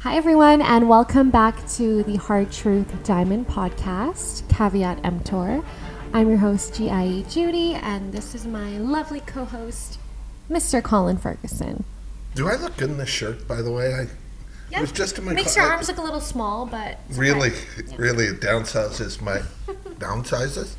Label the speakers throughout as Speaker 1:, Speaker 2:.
Speaker 1: Hi, everyone, and welcome back to the Hard Truth Diamond Podcast, Caveat Emptor. I'm your host, GIE Judy, and this is my lovely co-host, Mr. Colin Ferguson.
Speaker 2: Do I look good in this shirt, by the way?
Speaker 1: Yeah,
Speaker 2: it was just in my
Speaker 1: makes your arms look a little small, but
Speaker 2: really,
Speaker 1: okay.
Speaker 2: really, it downsizes my downsizes.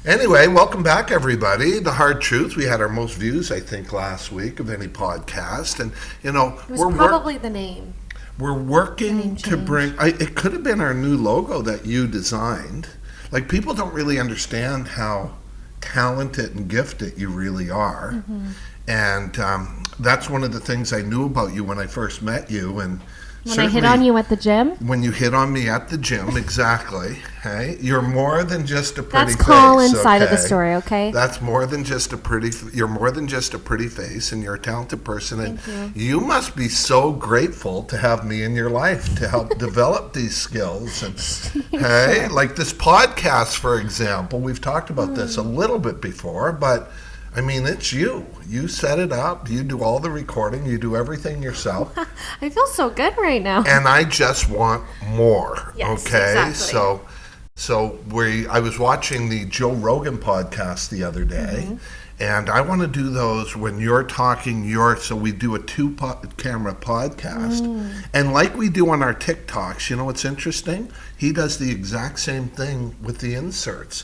Speaker 2: Anyway, welcome back, everybody. The Hard Truth. We had our most views, I think, last week of any podcast, and
Speaker 1: it was probably the name.
Speaker 2: We're working to bring. It could have been our new logo that you designed. Like, people don't really understand how talented and gifted you really are, and that's one of the things I knew about you when I first met you, and.
Speaker 1: When I hit on you at the gym?
Speaker 2: When you hit on me at the gym, exactly. Hey, you're more than just a pretty face.
Speaker 1: That's Colin's side of the story, okay?
Speaker 2: That's more than just a pretty. You're more than just a pretty face, and you're a talented person. And
Speaker 1: Thank
Speaker 2: you must be so grateful to have me in your life to help develop these skills. And hey, like this podcast, for example, we've talked about this a little bit before, but. I mean, it's you. You set it up. You do all the recording. You do everything yourself.
Speaker 1: I feel so good right now.
Speaker 2: And I just want more.
Speaker 1: Yes,
Speaker 2: okay?
Speaker 1: exactly.
Speaker 2: So I was watching the Joe Rogan podcast the other day, and I want to do those when you're talking. So we do a two-camera podcast, and like we do on our TikToks. You know what's interesting? He does the exact same thing with the inserts.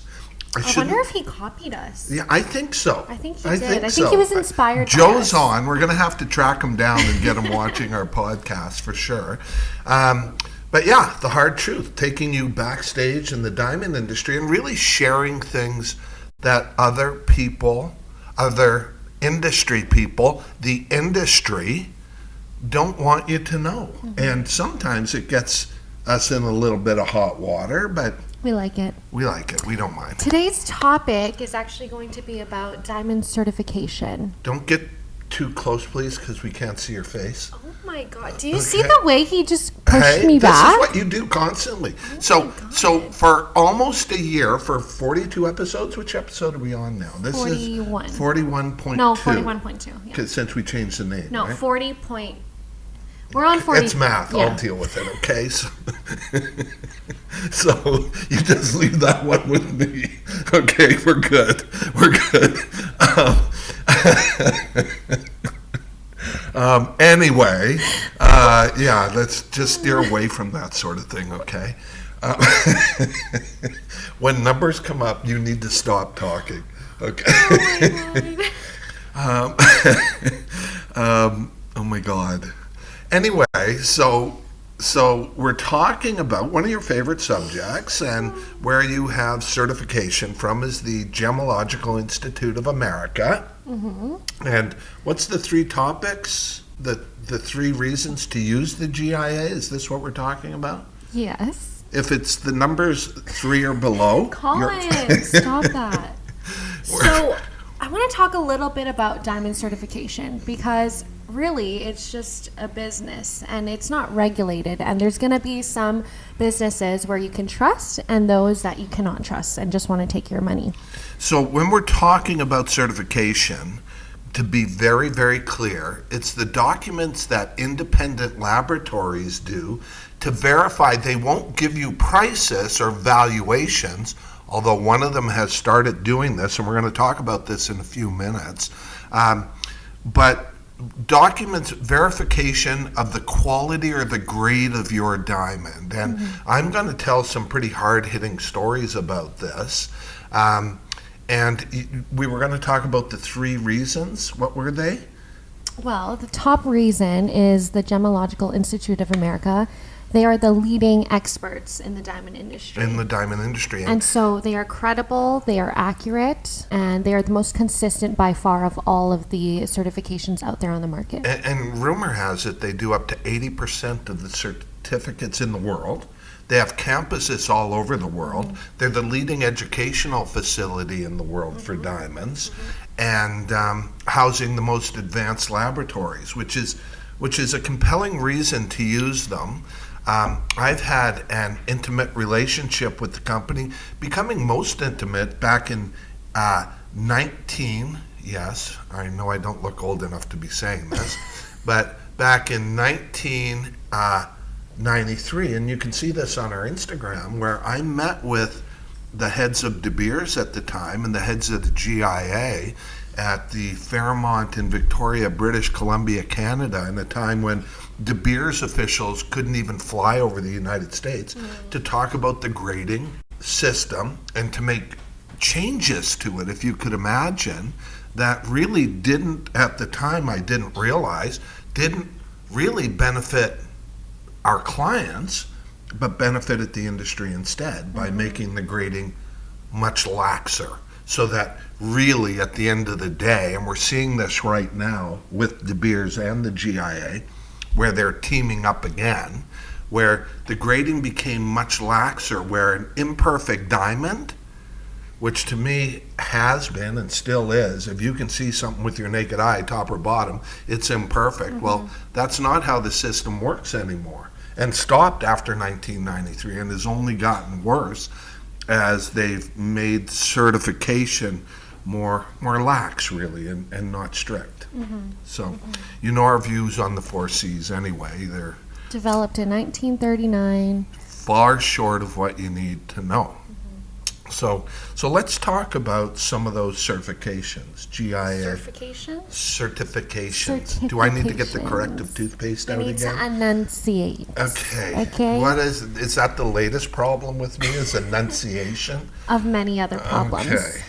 Speaker 1: I wonder if he copied us.
Speaker 2: Yeah, I think so.
Speaker 1: I think he did. I think he was inspired by
Speaker 2: Joe's
Speaker 1: us.
Speaker 2: on. We're going to have to track him down and get him watching our podcast for sure. But yeah, the hard truth, taking you backstage in the diamond industry and really sharing things that other people, other industry people, the industry don't want you to know. And sometimes it gets us in a little bit of hot water, but
Speaker 1: we like it.
Speaker 2: We like it. We don't mind.
Speaker 1: Today's topic is actually going to be about diamond certification.
Speaker 2: Don't get too close, please, because we can't see your face.
Speaker 1: Oh my God! Do you see the way he just pushed me back?
Speaker 2: This is what you do constantly. So for almost a year, for 42 episodes, which episode are we on now?
Speaker 1: This 41.
Speaker 2: is 41.2.
Speaker 1: No, 41.2. Yeah.
Speaker 2: Since we changed the name.
Speaker 1: No,
Speaker 2: right?
Speaker 1: 40 point. We're on 40.
Speaker 2: It's math.
Speaker 1: Yeah.
Speaker 2: I'll deal with it, okay? So you just leave that one with me. Okay, we're good. We're good. Anyway, yeah, let's just steer away from that sort of thing, okay? When numbers come up, you need to stop talking, okay? Oh my God. Anyway, so we're talking about one of your favorite subjects, and where you have certification from is the Gemological Institute of America. And what's the three topics, the three reasons to use the GIA? Is this what we're talking about?
Speaker 1: Yes.
Speaker 2: If it's the numbers 3 or below.
Speaker 1: Colin, stop that. So I want to talk a little bit about diamond certification, because really it's just a business and it's not regulated, and there's going to be some businesses where you can trust and those that you cannot trust and just want to take your money.
Speaker 2: So when we're talking about certification, to be very, very clear, it's the documents that independent laboratories do to verify. They won't give you prices or valuations, although one of them has started doing this, and we're going to talk about this in a few minutes. But documents verification of the quality or the grade of your diamond. And I'm going to tell some pretty hard-hitting stories about this. And we were going to talk about the 3 reasons. What were they?
Speaker 1: Well, the top reason is the Gemological Institute of America. They are the leading experts in the diamond industry.
Speaker 2: And
Speaker 1: so they are credible, they are accurate, and they are the most consistent by far of all of the certifications out there on the market.
Speaker 2: And rumor has it they do up to 80% of the certificates in the world. They have campuses all over the world. They're the leading educational facility in the world for diamonds, and housing the most advanced laboratories, which is a compelling reason to use them. I've had an intimate relationship with the company, becoming most intimate back in 19, yes, I know I don't look old enough to be saying this, but back in 19 '93, and you can see this on our Instagram, where I met with the heads of De Beers at the time and the heads of the GIA at the Fairmont in Victoria, British Columbia, Canada, in a time when De Beers officials couldn't even fly over the United States to talk about the grading system and to make changes to it, if you could imagine, that really didn't, at the time I didn't realize, didn't really benefit our clients, but benefited the industry instead by making the grading much laxer. So that really at the end of the day, and we're seeing this right now with De Beers and the GIA, where they're teaming up again, where the grading became much laxer, where an imperfect diamond, which to me has been and still is, if you can see something with your naked eye, top or bottom, it's imperfect. Well, that's not how the system works anymore, and stopped after 1993 and has only gotten worse as they've made certification more lax, really, and not strict. So, you know our views on the 4 Cs anyway. They're
Speaker 1: Developed in 1939.
Speaker 2: far short of what you need to know. So let's talk about some of those certifications. GIA certifications. Do I need to get the corrective toothpaste out
Speaker 1: You need
Speaker 2: again?
Speaker 1: to enunciate.
Speaker 2: Okay.
Speaker 1: Okay.
Speaker 2: What is that the latest problem with me? Is enunciation?
Speaker 1: Of many other problems.
Speaker 2: Okay.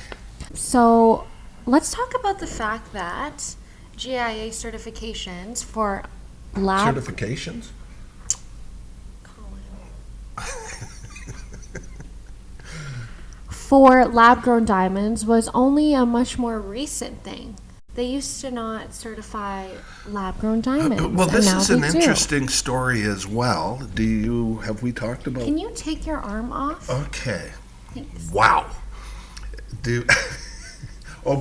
Speaker 1: So let's talk about the fact that GIA certifications for lab
Speaker 2: Certifications?
Speaker 1: for lab-grown diamonds was only a much more recent thing. They used to not certify lab-grown diamonds.
Speaker 2: Well,
Speaker 1: and
Speaker 2: this
Speaker 1: now
Speaker 2: is
Speaker 1: they
Speaker 2: an
Speaker 1: do.
Speaker 2: interesting story as well. Have we talked about?
Speaker 1: Can you take your arm off?
Speaker 2: Okay.
Speaker 1: Thanks.
Speaker 2: Wow.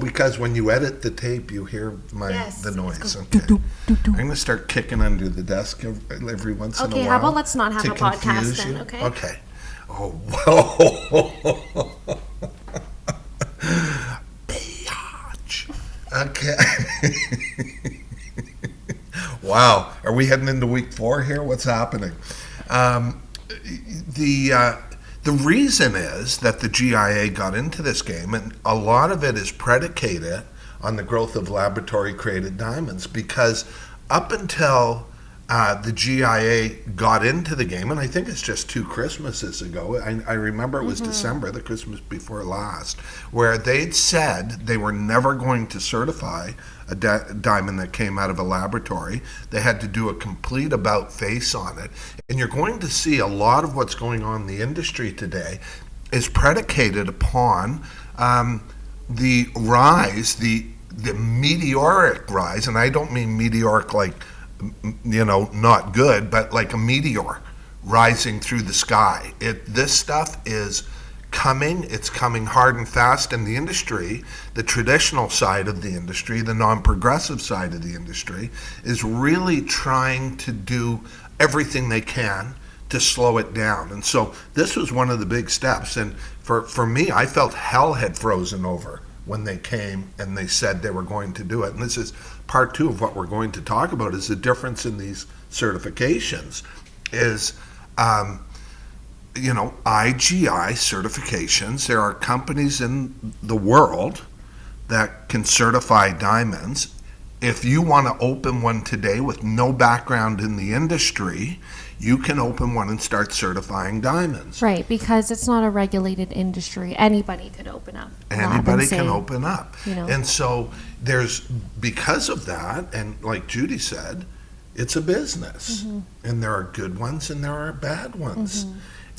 Speaker 2: Because when you edit the tape, you hear
Speaker 1: Yes,
Speaker 2: the
Speaker 1: it's
Speaker 2: noise.
Speaker 1: go
Speaker 2: Okay.
Speaker 1: doo, doo, doo.
Speaker 2: I'm going to start kicking under the desk every once in a while.
Speaker 1: Okay, how about let's not have
Speaker 2: to
Speaker 1: a podcast
Speaker 2: confuse
Speaker 1: then,
Speaker 2: you.
Speaker 1: okay?
Speaker 2: Okay. Oh, whoa. Biatch. Okay. Wow. Are we heading into week 4 here? What's happening? The reason is that the GIA got into this game, and a lot of it is predicated on the growth of laboratory-created diamonds, because up until the GIA got into the game, and I think it's just 2 Christmases ago, I remember it was December, the Christmas before last, where they'd said they were never going to certify a diamond that came out of a laboratory. They had to do a complete about face on it. And you're going to see a lot of what's going on in the industry today is predicated upon the rise, the meteoric rise, and I don't mean meteoric like, not good, but like a meteor rising through the sky. This stuff is coming. It's coming hard and fast, and the industry, the traditional side of the industry, the non-progressive side of the industry, is really trying to do everything they can to slow it down. And so this was one of the big steps. And for me, I felt hell had frozen over when they came and they said they were going to do it. And this is part 2 of what we're going to talk about, is the difference in these certifications is, IGI certifications. There are companies in the world that can certify diamonds. If you want to open one today with no background in the industry, you can open one and start certifying diamonds.
Speaker 1: Right, because it's not a regulated industry. Anybody could open up.
Speaker 2: Anybody can open up.
Speaker 1: you know.
Speaker 2: And so because of that, and like Judy said, it's a business. And there are good ones and there are bad ones.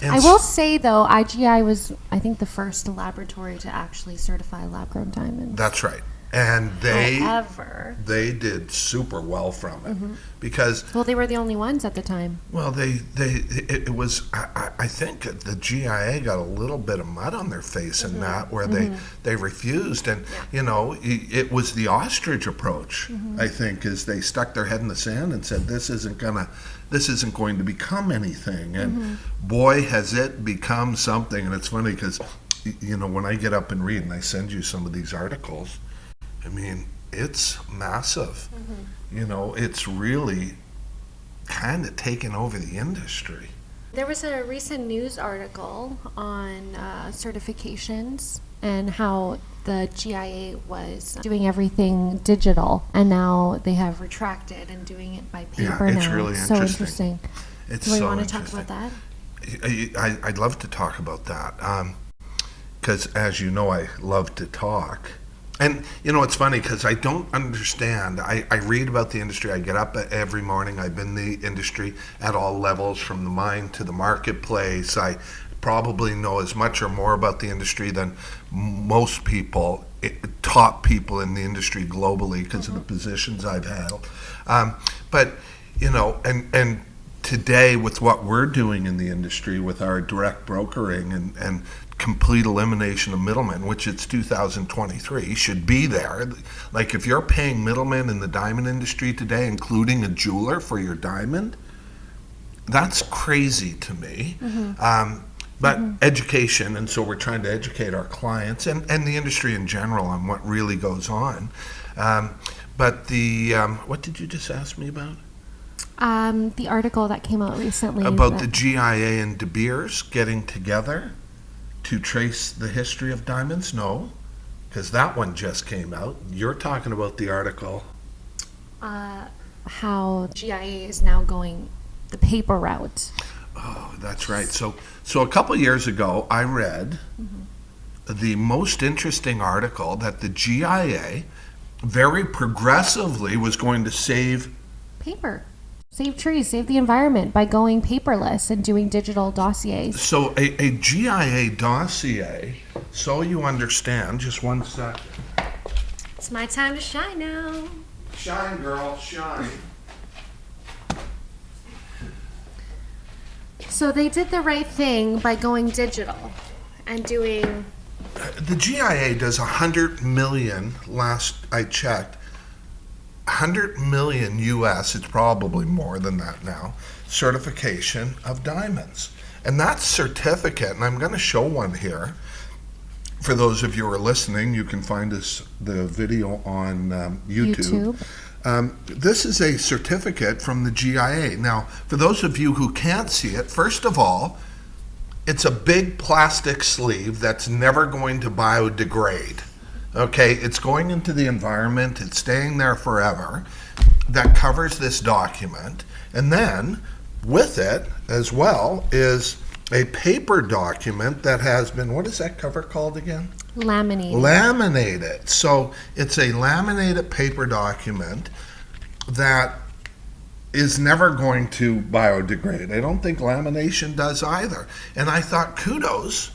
Speaker 2: And
Speaker 1: I will say, though, IGI was, I think, the first laboratory to actually certify lab-grown diamonds.
Speaker 2: That's right. And
Speaker 1: However,
Speaker 2: they did super well from it because,
Speaker 1: well, they were the only ones at the time.
Speaker 2: well, it was, I think the GIA got a little bit of mud on their face in that, where they refused. And, it was the ostrich approach, I think, is they stuck their head in the sand and said, this isn't going to become anything. And boy, has it become something. And it's funny because, when I get up and read and I send you some of these articles, I mean, it's massive. It's really kind of taken over the industry.
Speaker 1: There was a recent news article on certifications and how the GIA was doing everything digital, and now they have retracted and doing it by paper now.
Speaker 2: It's really
Speaker 1: So
Speaker 2: interesting.
Speaker 1: Do we want to talk about that?
Speaker 2: I'd love to talk about that because, as you know, I love to talk. And, it's funny because I don't understand. I read about the industry. I get up every morning. I've been in the industry at all levels, from the mine to the marketplace. I probably know as much or more about the industry than most people, top people in the industry globally, because of the positions I've held. But, and today with what we're doing in the industry with our direct brokering and complete elimination of middlemen, which it's 2023, should be there. Like, if you're paying middlemen in the diamond industry today, including a jeweler for your diamond, that's crazy to me. But education, and so we're trying to educate our clients and the industry in general on what really goes on. But what did you just ask me about?
Speaker 1: The article that came out recently.
Speaker 2: About the GIA and De Beers getting together to trace the history of diamonds? No, because that one just came out. You're talking about the article.
Speaker 1: How GIA is now going the paper route.
Speaker 2: Oh, that's right. So a couple years ago, I read the most interesting article that the GIA very progressively was going to save
Speaker 1: paper. Save trees, save the environment by going paperless and doing digital dossiers.
Speaker 2: So a GIA dossier, so you understand, just one second.
Speaker 1: It's my time to shine now.
Speaker 2: Shine, girl, shine.
Speaker 1: So they did the right thing by going digital and doing...
Speaker 2: The GIA does 100 million, last I checked, 100 million US, it's probably more than that now, certification of diamonds. And that certificate, and I'm going to show one here. For those of you who are listening, you can find the video on YouTube. This is a certificate from the GIA. Now, for those of you who can't see it, first of all, it's a big plastic sleeve that's never going to biodegrade. Okay, it's going into the environment, it's staying there forever, that covers this document. And then with it as well is a paper document that has been, what is that cover called again?
Speaker 1: Laminated.
Speaker 2: Laminated. So it's a laminated paper document that is never going to biodegrade. I don't think lamination does either. And I thought kudos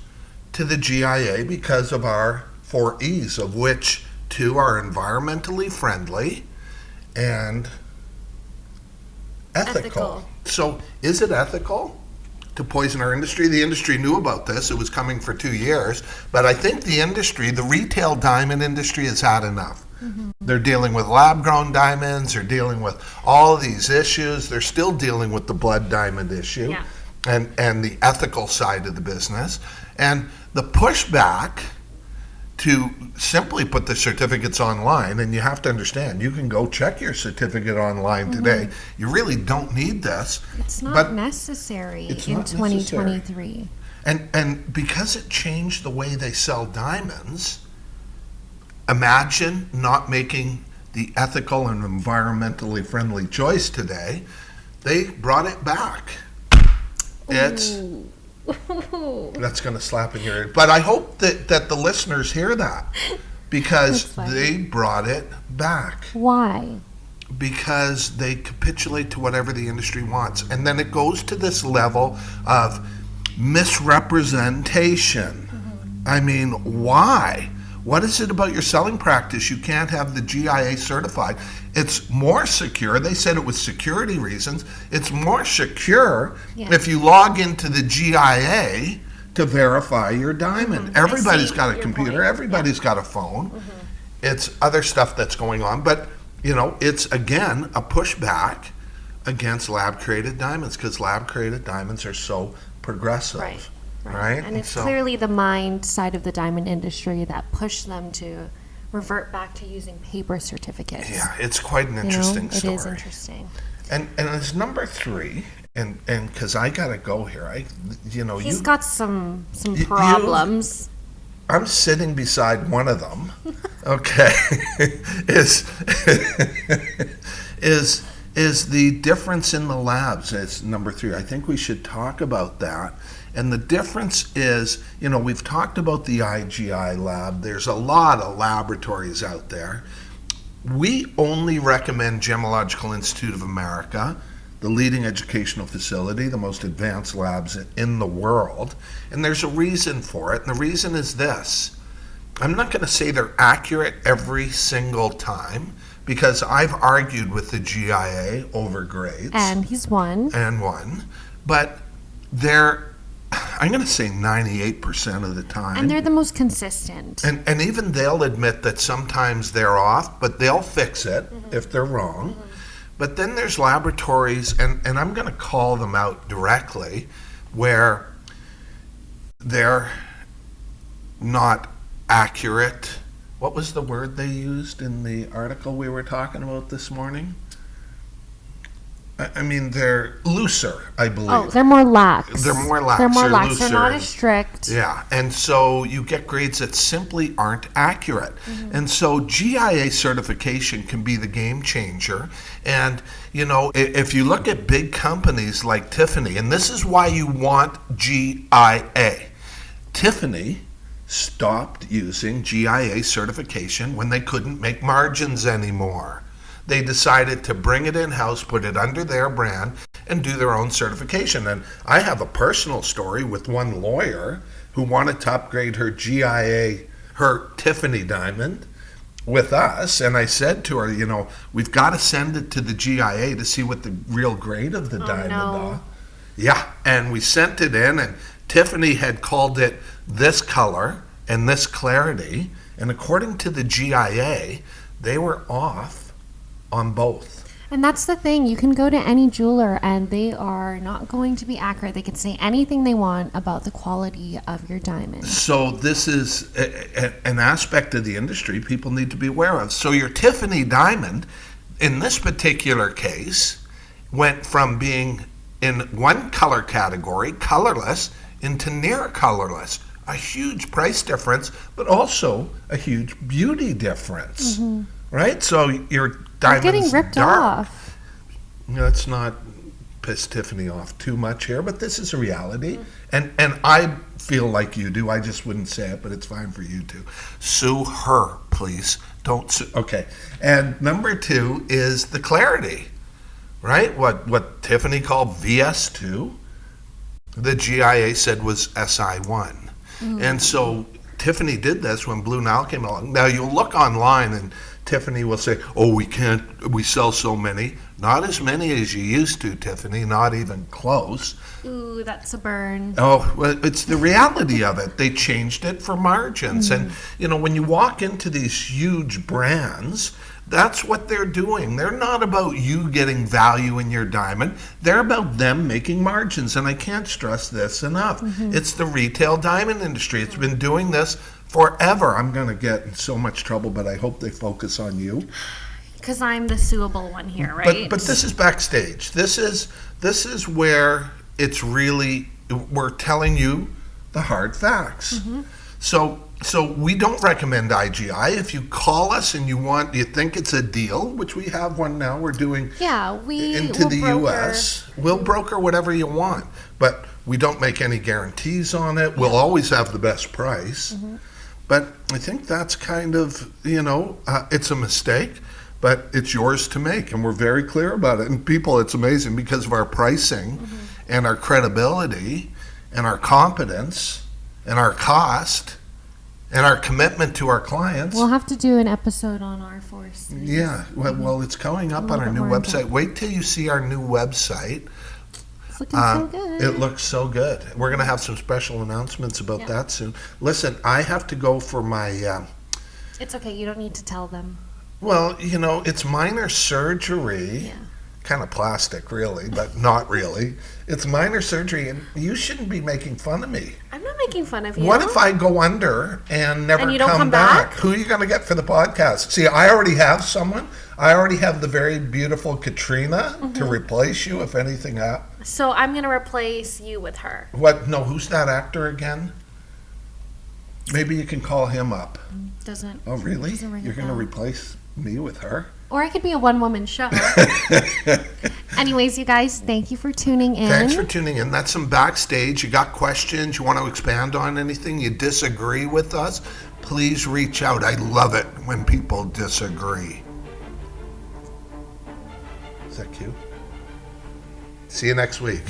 Speaker 2: to the GIA because of our 4 E's, of which 2 are environmentally friendly and ethical. So is it ethical to poison our industry? The industry knew about this. It was coming for 2 years. But I think the industry, the retail diamond industry, has had enough. They're dealing with lab-grown diamonds. They're dealing with all these issues. They're still dealing with the blood diamond issue and the ethical side of the business. And the pushback to simply put the certificates online, and you have to understand, you can go check your certificate online today. You really don't need this.
Speaker 1: It's not necessary in 2023.
Speaker 2: And because it changed the way they sell diamonds, imagine not making the ethical and environmentally friendly choice today. They brought it back. It's... That's going to slap in your ear. But I hope that the listeners hear that, because they brought it back.
Speaker 1: Why?
Speaker 2: Because they capitulate to whatever the industry wants. And then it goes to this level of misrepresentation. I mean, why? What is it about your selling practice you can't have the GIA certified? It's more secure. They said it was security reasons. It's more secure if you log into the GIA to verify your diamond. Everybody's got a computer. Everybody's got a phone. It's other stuff that's going on. But, it's, again, a pushback against lab-created diamonds, because lab-created diamonds are so progressive. Right?
Speaker 1: And it's clearly the mind side of the diamond industry that pushed them to revert back to using paper certificates.
Speaker 2: Yeah, it's quite an interesting story.
Speaker 1: It is interesting.
Speaker 2: And as number 3, and because I gotta go here,
Speaker 1: He's got some
Speaker 2: you-
Speaker 1: problems.
Speaker 2: I'm sitting beside one of them. Okay, is is the difference in the labs is number 3. I think we should talk about that. And the difference is, we've talked about the IGI lab. There's a lot of laboratories out there. We only recommend Gemological Institute of America, the leading educational facility, the most advanced labs in the world. And there's a reason for it. And the reason is this. I'm not going to say they're accurate every single time, because I've argued with the GIA over grades.
Speaker 1: And he's won.
Speaker 2: But I'm going to say 98% of the time.
Speaker 1: And they're the most consistent.
Speaker 2: And even they'll admit that sometimes they're off, but they'll fix it if they're wrong. But then there's laboratories, and I'm going to call them out directly, where they're not accurate. What was the word they used in the article we were talking about this morning? I mean, they're looser, I believe.
Speaker 1: Oh, they're more lax.
Speaker 2: They're more lax.
Speaker 1: They're more
Speaker 2: They're
Speaker 1: lax.
Speaker 2: looser.
Speaker 1: They're not as strict.
Speaker 2: Yeah, and so you get grades that simply aren't accurate. And so GIA certification can be the game changer. And, if you look at big companies like Tiffany, and this is why you want GIA. Tiffany stopped using GIA certification when they couldn't make margins anymore. They decided to bring it in-house, put it under their brand, and do their own certification. And I have a personal story with one lawyer who wanted to upgrade her GIA, her Tiffany diamond, with us. And I said to her, we've got to send it to the GIA to see what the real grade of the diamond is. Yeah, and we sent it in, and Tiffany had called it this color and this clarity. And according to the GIA, they were off on both.
Speaker 1: And that's the thing. You can go to any jeweler and they are not going to be accurate. They can say anything they want about the quality of your diamond.
Speaker 2: So this is an aspect of the industry people need to be aware of. So your Tiffany diamond, in this particular case, went from being in one color category, colorless, into near colorless. A huge price difference, but also a huge beauty difference. Right? So your diamond's
Speaker 1: getting ripped
Speaker 2: dark.
Speaker 1: off.
Speaker 2: Let's not piss Tiffany off too much here, but this is a reality. And I feel like you do. I just wouldn't say it, but it's fine for you to. Sue her, please. Don't sue. Okay. And number 2 is the clarity. Right? What Tiffany called VS2, the GIA said was SI1. And so Tiffany did this when Blue Nile came along. Now you'll look online and Tiffany will say, oh, we sell so many. Not as many as you used to, Tiffany, not even close.
Speaker 1: Ooh, that's a burn.
Speaker 2: Oh, well, it's the reality of it. They changed it for margins. And, when you walk into these huge brands, that's what they're doing. They're not about you getting value in your diamond. They're about them making margins. And I can't stress this enough. It's the retail diamond industry. It's been doing this forever. I'm going to get in so much trouble, but I hope they focus on you.
Speaker 1: Because I'm the suable one here, right?
Speaker 2: But this is backstage. This is where it's really, we're telling you the hard facts. So we don't recommend IGI. If you call us and you think it's a deal, which we have one now, we're doing into the US. We'll broker whatever you want, but we don't make any guarantees on it. We'll always have the best price. But I think that's kind of, it's a mistake, but it's yours to make, and we're very clear about it. And people, it's amazing because of our pricing and our credibility and our competence and our cost and our commitment to our clients.
Speaker 1: We'll have to do an episode on our force.
Speaker 2: Yeah, well, it's coming up on our new website. Wait till you see our new website.
Speaker 1: It's looking so good.
Speaker 2: It looks so good. We're going to have some special announcements about that soon. Listen, I have to go for my...
Speaker 1: It's okay. You don't need to tell them.
Speaker 2: Well, it's minor surgery. kind of plastic, really, but not really. It's minor surgery, and you shouldn't be making fun of me.
Speaker 1: I'm not making fun of you.
Speaker 2: What if I go under and never
Speaker 1: And you don't come
Speaker 2: back?
Speaker 1: back?
Speaker 2: Who are you going to get for the podcast? See, I already have someone. I already have the very beautiful Katrina to replace you if anything happens.
Speaker 1: So I'm going to replace you with her.
Speaker 2: What? No, who's that actor again? Maybe you can call him up.
Speaker 1: Doesn't.
Speaker 2: Oh, really?
Speaker 1: Doesn't ring a
Speaker 2: You're going to
Speaker 1: bell.
Speaker 2: replace me with her?
Speaker 1: Or I could be a one-woman show. Anyways, you guys, thank you for tuning in.
Speaker 2: Thanks for tuning in. That's some backstage. You got questions? You want to expand on anything? You disagree with us? Please reach out. I love it when people disagree. Is that cute? See you next week.